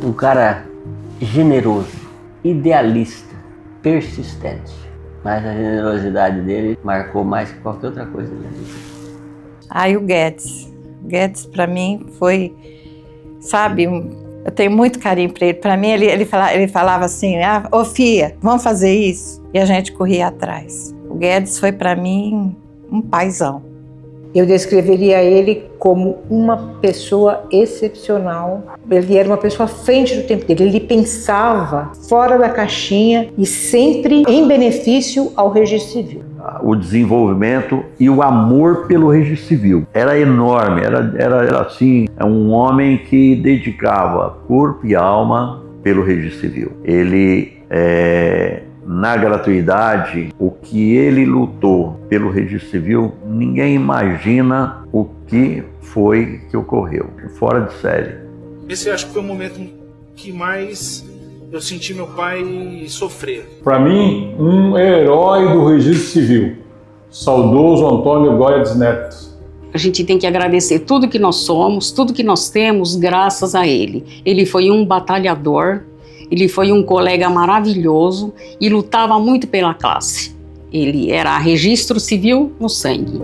Um cara generoso, idealista, persistente. Mas a generosidade dele marcou mais que qualquer outra coisa na minha vida. Aí o Guedes. O Guedes, para mim, foi, sabe, eu tenho muito carinho para ele. Para mim, ele falava assim, ô Fia, vamos fazer isso? E a gente corria atrás. O Guedes foi para mim um paizão. Eu descreveria ele como uma pessoa excepcional. Ele era uma pessoa à frente do tempo dele. Ele pensava fora da caixinha e sempre em benefício ao registro civil. O desenvolvimento e o amor pelo registro civil era enorme, era assim, um homem que dedicava corpo e alma pelo registro civil. Ele, na gratuidade, o que ele lutou pelo registro civil, ninguém imagina o que foi que ocorreu, fora de série. Esse eu acho que foi o momento que mais eu senti meu pai sofrer. Para mim, um herói do registro civil, saudoso Antônio Guedes Neto. A gente tem que agradecer tudo que nós somos, tudo que nós temos, graças a ele. Ele foi um batalhador, ele foi um colega maravilhoso e lutava muito pela classe. Ele era registro civil no sangue.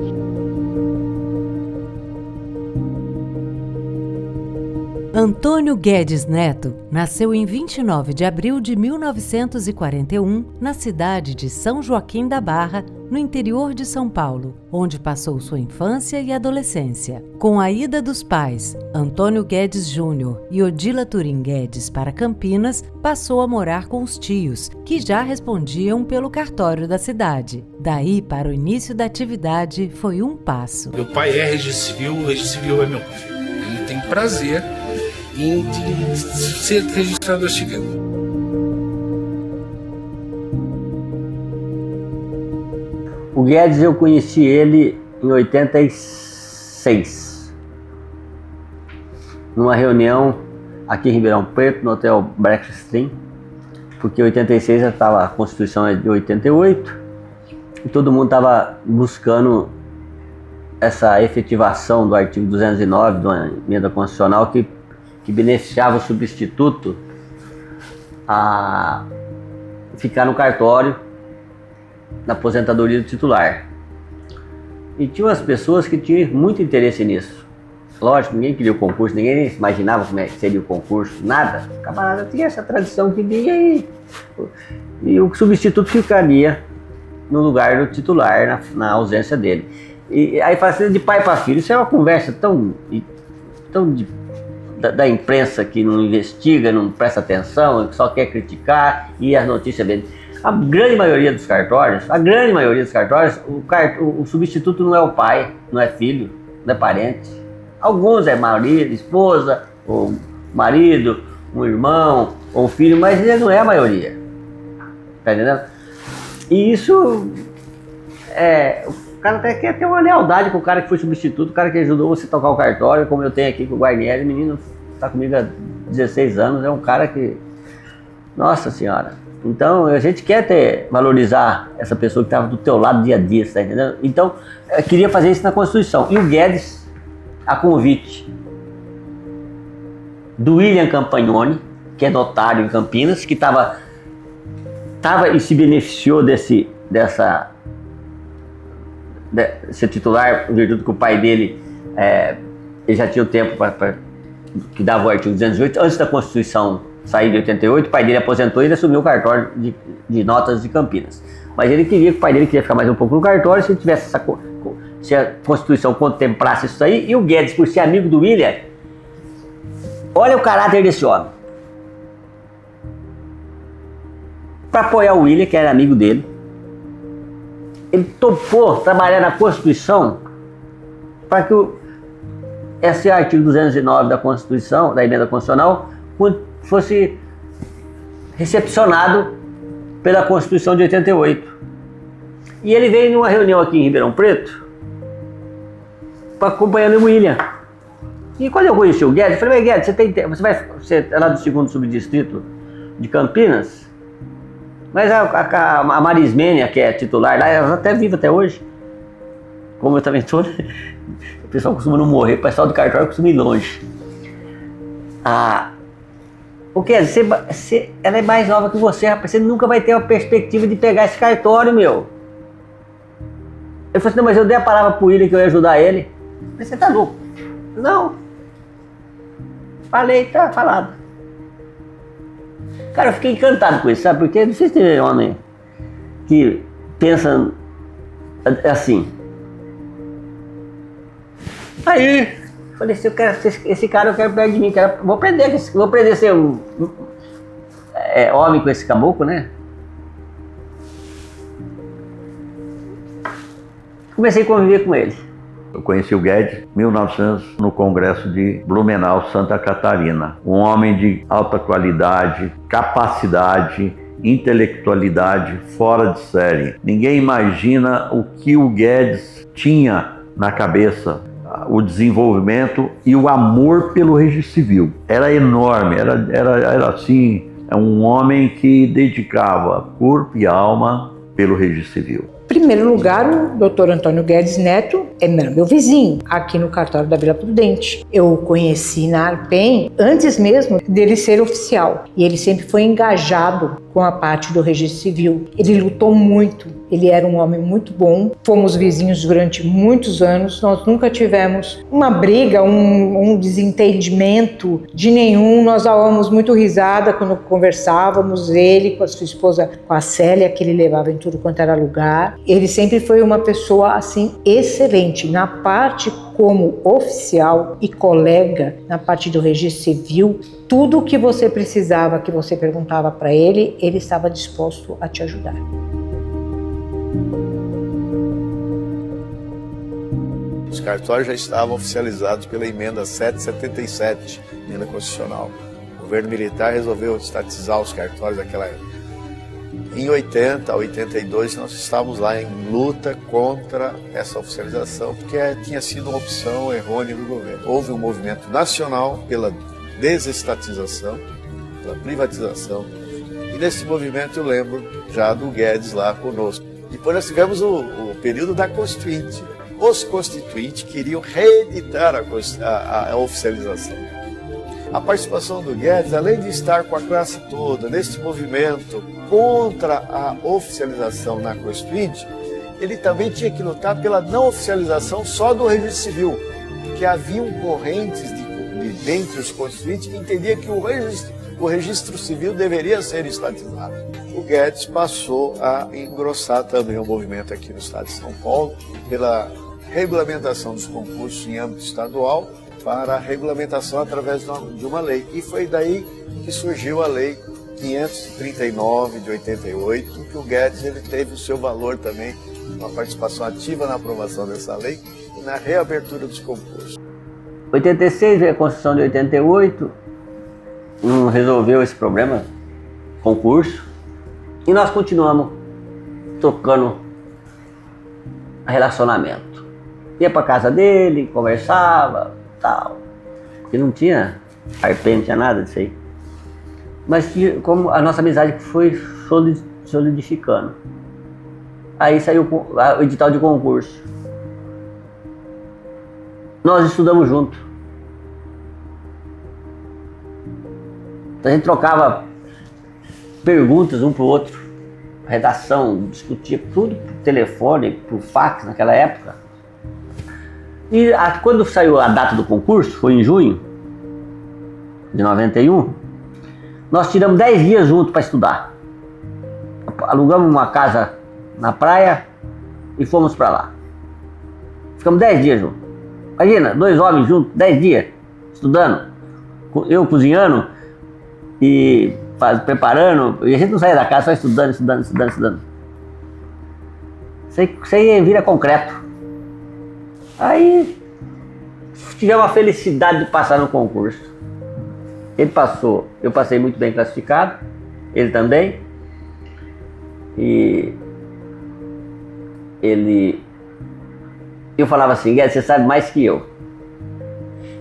Antônio Guedes Neto nasceu em 29 de abril de 1941, na cidade de São Joaquim da Barra, no interior de São Paulo, onde passou sua infância e adolescência. Com a ida dos pais, Antônio Guedes Júnior e Odila Turim Guedes para Campinas, passou a morar com os tios, que já respondiam pelo cartório da cidade. Daí para o início da atividade foi um passo. Meu pai é registro civil, o registro civil é meu pai. Ele tem prazer em ser registrador civil. O Guedes, eu conheci ele em 86, numa reunião aqui em Ribeirão Preto, no Hotel Breakfast, porque em 86 a Constituição é de 88 e todo mundo estava buscando essa efetivação do artigo 209 de uma emenda constitucional que beneficiava o substituto a ficar no cartório na aposentadoria do titular. E tinha umas pessoas que tinham muito interesse nisso. Lógico, ninguém queria o concurso, ninguém imaginava como é que seria o concurso, nada. O camarada tinha essa tradição que vinha e o substituto ficaria no lugar do titular, na ausência dele. E aí fala assim, de pai para filho, isso é uma conversa tão da imprensa que não investiga, não presta atenção, que só quer criticar e as notícias dele. A grande maioria dos cartórios, o substituto não é o pai, não é filho, não é parente. Alguns é marido, esposa, ou marido, um irmão, ou um filho, mas ele não é a maioria. Tá entendendo? E isso o cara até quer ter uma lealdade com o cara que foi substituto, o cara que ajudou você a tocar o cartório, como eu tenho aqui com o Guarnieri, o menino está comigo há 16 anos, é um cara que... Nossa Senhora! Então a gente quer valorizar essa pessoa que estava do teu lado dia a dia, tá entendendo? Então eu queria fazer isso na Constituição. E o Guedes, a convite do William Campagnoni, que é notário em Campinas, que estava e se beneficiou desse titular, em virtude que o pai dele ele já tinha o tempo que dava o artigo 208, antes da Constituição sair de 88, o pai dele aposentou e ele assumiu o cartório de notas de Campinas. Mas ele queria que o pai dele queria ficar mais um pouco no cartório, se a Constituição contemplasse isso aí, e o Guedes, por ser amigo do William, olha o caráter desse homem. Para apoiar o William, que era amigo dele, ele topou trabalhar na Constituição para que esse artigo 209 da Constituição, da emenda constitucional, fosse recepcionado pela Constituição de 88. E ele veio numa reunião aqui em Ribeirão Preto acompanhando o William. E quando eu conheci o Guedes, eu falei, Guedes, você é lá do 2º subdistrito de Campinas, mas a Marismênia, que é titular lá, ela até vive até hoje, como eu também estou, o pessoal costuma não morrer, o pessoal do cartório costuma ir longe. Porque ela é mais nova que você, rapaz. Você nunca vai ter a perspectiva de pegar esse cartório, meu. Eu falei assim, não, mas eu dei a palavra pro William que eu ia ajudar ele. Eu falei, você tá louco? Não. Falei, tá falado. Cara, eu fiquei encantado com isso, sabe? Porque não sei se tem homem que pensa assim. Aí, falei, se eu quero, esse cara eu quero perto de mim, vou aprender a ser homem com esse caboclo, né? Comecei a conviver com ele. Eu conheci o Guedes em 1900 no Congresso de Blumenau, Santa Catarina. Um homem de alta qualidade, capacidade, intelectualidade fora de série. Ninguém imagina o que o Guedes tinha na cabeça, o desenvolvimento e o amor pelo registro civil. Era enorme, era assim, um homem que dedicava corpo e alma pelo registro civil. Em primeiro lugar, o Dr. Antônio Guedes Neto é meu vizinho, aqui no cartório da Vila Prudente. Eu o conheci na Arpen antes mesmo dele ser oficial. E ele sempre foi engajado com a parte do registro civil. Ele lutou muito, ele era um homem muito bom. Fomos vizinhos durante muitos anos, nós nunca tivemos uma briga, um desentendimento de nenhum. Nós dávamos muito risada quando conversávamos, ele com a sua esposa, com a Célia, que ele levava em tudo quanto era lugar. Ele sempre foi uma pessoa assim excelente na parte como oficial e colega na parte do registro civil. Tudo que você precisava, que você perguntava para ele, ele estava disposto a te ajudar. Os cartórios já estavam oficializados pela emenda 777, emenda constitucional. O governo militar resolveu estatizar os cartórios naquela época. Em 80 a 82, nós estávamos lá em luta contra essa oficialização, porque tinha sido uma opção errônea do governo. Houve um movimento nacional pela desestatização, pela privatização, e nesse movimento eu lembro já do Guedes lá conosco. Depois nós tivemos o período da Constituinte. Os constituintes queriam reeditar a oficialização. A participação do Guedes, além de estar com a classe toda neste movimento contra a oficialização na Constituinte, ele também tinha que lutar pela não oficialização só do registro civil, porque haviam correntes dentre os constituintes que entendiam que o registro civil deveria ser estatizado. O Guedes passou a engrossar também o movimento aqui no estado de São Paulo pela regulamentação dos concursos em âmbito estadual para a regulamentação através de uma lei. E foi daí que surgiu a Lei 539 de 88, que o Guedes ele teve o seu valor também, uma participação ativa na aprovação dessa lei e na reabertura dos concursos. 86 veio a Constituição de 88, não resolveu esse problema, concurso, e nós continuamos tocando relacionamento. Ia para casa dele, conversava, tal, porque não tinha Arpen, não tinha nada disso aí. Mas como a nossa amizade foi solidificando. Aí saiu o edital de concurso. Nós estudamos junto. Então a gente trocava perguntas um para o outro, redação, discutia tudo por telefone, por fax naquela época. E quando saiu a data do concurso, foi em junho de 91, nós tiramos 10 dias juntos para estudar. Alugamos uma casa na praia e fomos para lá. Ficamos 10 dias juntos. Imagina, 2 homens juntos, 10 dias, estudando. Eu cozinhando e preparando. E a gente não saía da casa, só estudando. Isso aí vira concreto. Aí tivemos a felicidade de passar no concurso. Ele passou, eu passei muito bem classificado, ele também. E eu falava assim, Guedes, você sabe mais que eu.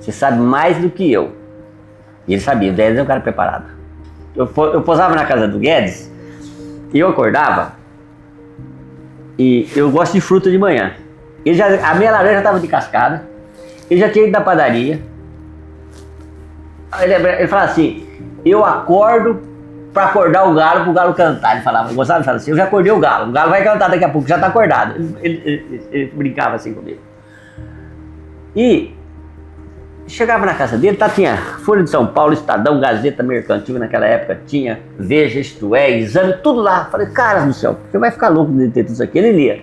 Você sabe mais do que eu. E ele sabia, o Guedes é um cara preparado. Eu posava na casa do Guedes e eu acordava e eu gosto de fruta de manhã. A minha laranja já estava descascada, ele já tinha ido da padaria. Ele falava assim, eu acordo para acordar o galo, pro galo cantar. Ele falava, gostava de falar assim, eu já acordei o galo vai cantar daqui a pouco, já tá acordado. Ele brincava assim comigo. E chegava na casa dele, tinha Folha de São Paulo, Estadão, Gazeta Mercantil, naquela época tinha Veja, Isto É, Exame, tudo lá. Falei, cara do céu, você vai ficar louco de ter tudo isso aqui. Ele lia.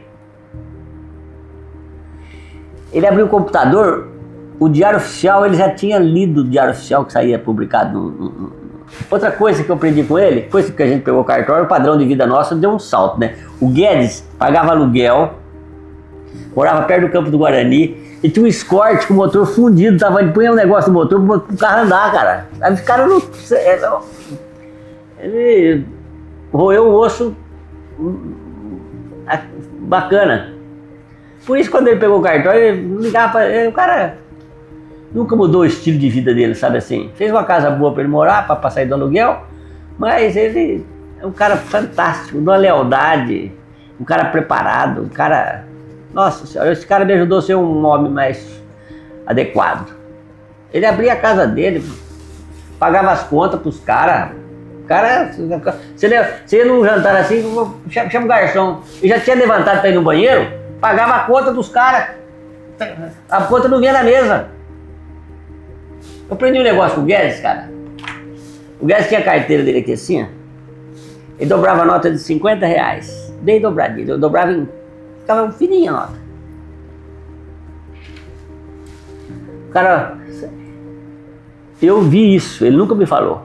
Ele abriu o computador, o Diário Oficial, ele já tinha lido o Diário Oficial que saía publicado Outra coisa que eu aprendi com ele, depois que a gente pegou o cartório, o padrão de vida nosso deu um salto, né? O Guedes pagava aluguel, morava perto do Campo do Guarani, e tinha um Escort com o motor fundido, ele punha um negócio no motor pro carro andar, cara. Aí os caras não... Ele roeu o osso bacana. Por isso, quando ele pegou o cartório, ele ligava pra ele, o cara nunca mudou o estilo de vida dele, sabe assim? Fez uma casa boa para ele morar, para sair do aluguel, mas ele é um cara fantástico, de uma lealdade, um cara preparado, um cara... Nossa senhora, esse cara me ajudou a ser um homem mais adequado. Ele abria a casa dele, pagava as contas pros caras. Você ia num jantar assim, chama o garçom. E já tinha levantado para ir no banheiro, pagava a conta dos caras. A conta não vinha na mesa. Eu aprendi um negócio com o Guedes, cara. O Guedes tinha a carteira dele aqui assim, ó. Ele dobrava a nota de R$50, bem dobradinha. Eu dobrava ficava fininha a nota. Cara, eu vi isso, ele nunca me falou.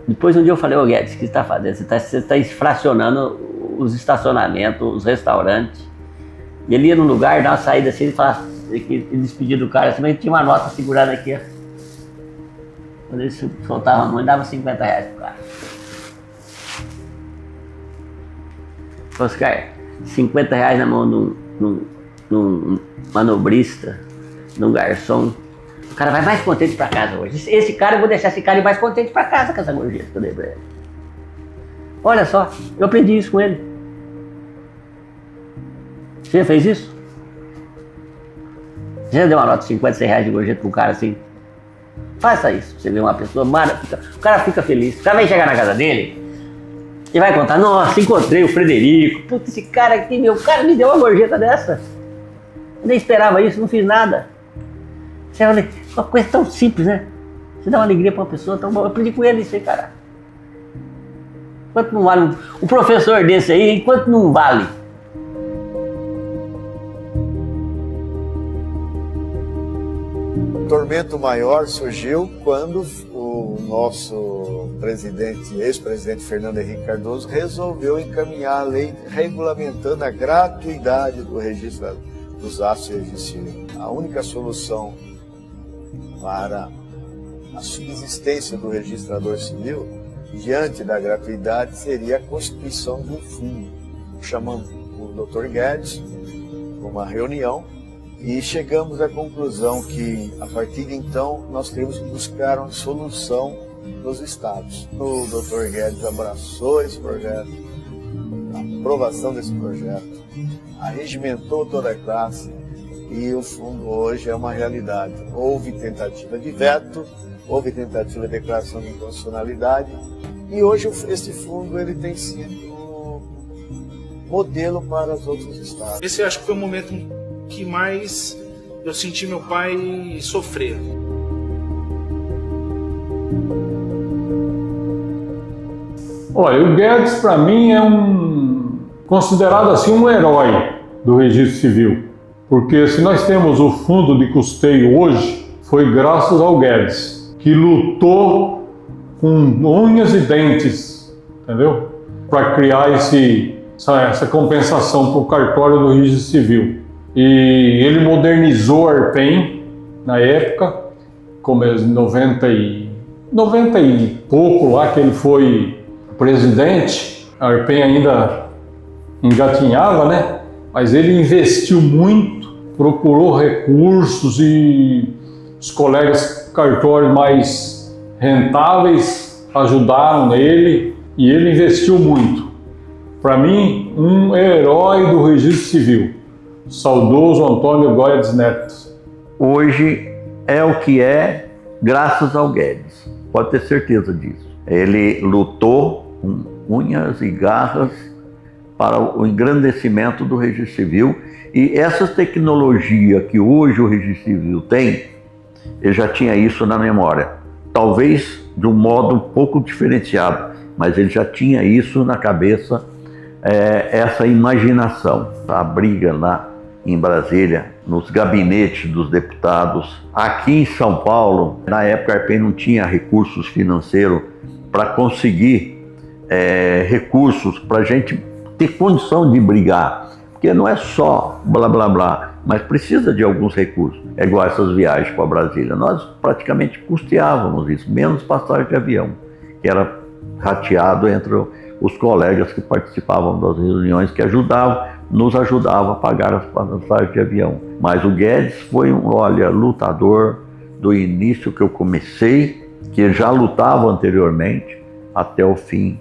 Depois um dia eu falei, ô Guedes, o que você está fazendo? Você está infracionando os estacionamentos, os restaurantes. E ele ia num lugar, dava uma saída assim, ele despedia do cara, assim, mas tinha uma nota segurada aqui, ó. Quando ele soltava a mão, ele dava R$50 pro cara. Oscar, R$50 na mão de um manobrista, de um garçom. O cara vai mais contente pra casa hoje. Esse cara, eu vou deixar esse cara ir mais contente pra casa com essa gorjeta que eu dei pra ele. Olha só, eu aprendi isso com ele. Você já fez isso? Você já deu uma nota de R$50 de gorjeta pro cara assim? Faça isso, você vê uma pessoa maravilhosa, o cara fica feliz. O cara vai chegar na casa dele e vai contar, nossa, encontrei o Frederico, putz, esse cara aqui, meu, o cara me deu uma gorjeta dessa. Eu nem esperava isso, não fiz nada. Você olha, uma coisa tão simples, né? Você dá uma alegria pra uma pessoa tão boa. Eu aprendi com ele isso aí, cara. Quanto não vale um professor desse aí, quanto não vale? O tormento maior surgiu quando o nosso ex-presidente Fernando Henrique Cardoso resolveu encaminhar a lei regulamentando a gratuidade do registro dos atos de registro civil. A única solução para a subsistência do registrador civil diante da gratuidade seria a constituição de um fundo. Chamamos o Dr. Guedes para uma reunião e chegamos à conclusão que, a partir de então, nós temos que buscar uma solução nos estados. O Dr. Guedes abraçou esse projeto, a aprovação desse projeto, arregimentou toda a classe e o fundo hoje é uma realidade. Houve tentativa de veto, houve tentativa de declaração de inconstitucionalidade e hoje esse fundo ele tem sido modelo para os outros estados. Esse acho que foi o momento que mais eu senti meu pai sofrer. Olha, o Guedes para mim é considerado assim um herói do registro civil, porque se nós temos o fundo de custeio hoje, foi graças ao Guedes, que lutou com unhas e dentes, entendeu? Para criar essa compensação para o cartório do registro civil. E ele modernizou a Arpen na época, como em 90 e pouco lá que ele foi presidente, a Arpen ainda engatinhava, né? Mas ele investiu muito, procurou recursos e os colegas cartórios mais rentáveis ajudaram nele e ele investiu muito. Para mim, um herói do registro civil. Saudoso Antônio Guedes Neto. Hoje é o que é graças ao Guedes. pode ter certeza disso. Ele lutou com unhas e garras para o engrandecimento do registro civil, e essa tecnologia que hoje o registro civil tem, ele já tinha isso na memória. Talvez de um modo um pouco diferenciado, mas ele já tinha isso na cabeça, essa imaginação. A briga lá em Brasília, nos gabinetes dos deputados. Aqui em São Paulo, na época a ARPEN não tinha recursos financeiros para conseguir recursos para a gente ter condição de brigar. Porque não é só blá blá blá, mas precisa de alguns recursos. É igual essas viagens para Brasília. Nós praticamente custeávamos isso, menos passagem de avião, que era rateado entre os colegas que participavam das reuniões, que nos ajudavam a pagar as passagens de avião. Mas o Guedes foi lutador do início que eu comecei, que já lutava anteriormente, até o fim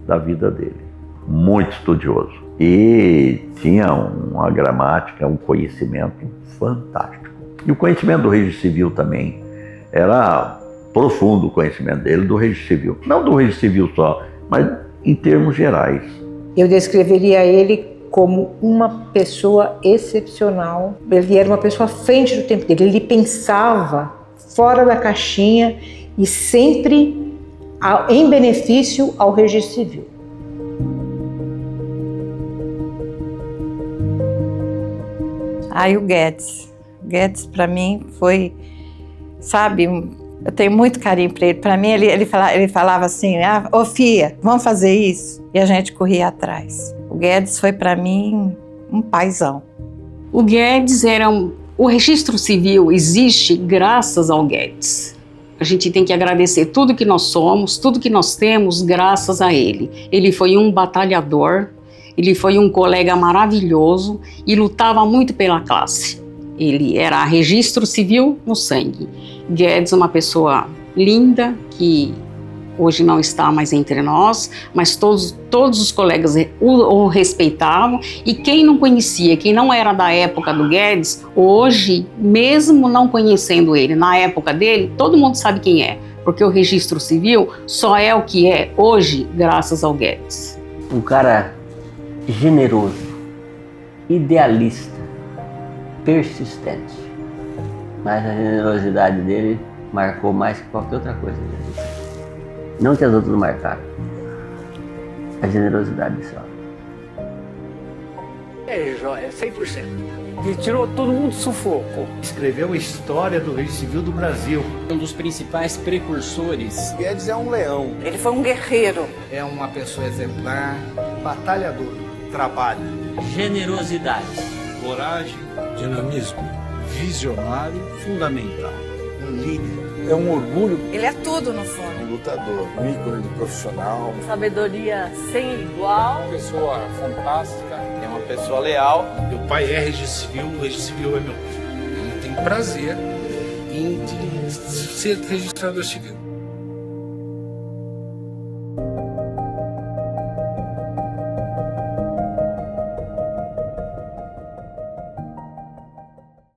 da vida dele. Muito estudioso. E tinha uma gramática, um conhecimento fantástico. E o conhecimento do registro civil também era profundo, o conhecimento dele do registro civil. Não do registro civil só, mas em termos gerais. Eu descreveria ele como uma pessoa excepcional. Ele era uma pessoa à frente do tempo dele. Ele pensava fora da caixinha e sempre em benefício ao registro civil. O Guedes. Guedes, para mim, foi, sabe, eu tenho muito carinho para ele. Para mim, ele falava assim, ô Fia, vamos fazer isso? E a gente corria atrás. O Guedes foi, para mim, um paizão. O Guedes o registro civil existe graças ao Guedes. A gente tem que agradecer tudo que nós somos, tudo que nós temos, graças a ele. Ele foi um batalhador, ele foi um colega maravilhoso e lutava muito pela classe. Ele era registro civil no sangue. Guedes, uma pessoa linda, que hoje não está mais entre nós, mas todos os colegas o respeitavam. E quem não conhecia, quem não era da época do Guedes, hoje, mesmo não conhecendo ele, na época dele, todo mundo sabe quem é. Porque o registro civil só é o que é hoje, graças ao Guedes. Um cara generoso, idealista, persistente. Mas a generosidade dele marcou mais que qualquer outra coisa. Não que as outras não marcaram. A generosidade só. É 100%. Ele tirou todo mundo do sufoco. Escreveu a história do registro civil do Brasil. Um dos principais precursores. Guedes é um leão. Ele foi um guerreiro. É uma pessoa exemplar, batalhador, trabalho, generosidade, coragem, dinamismo, visionário, fundamental, um líder. É um orgulho. Ele é tudo no fundo. Um lutador, um ícone de profissional. Sabedoria sem igual. Uma pessoa fantástica. É uma pessoa leal. Meu pai é registro civil, o registro civil é meu pai. Ele tem prazer em ser registrador civil.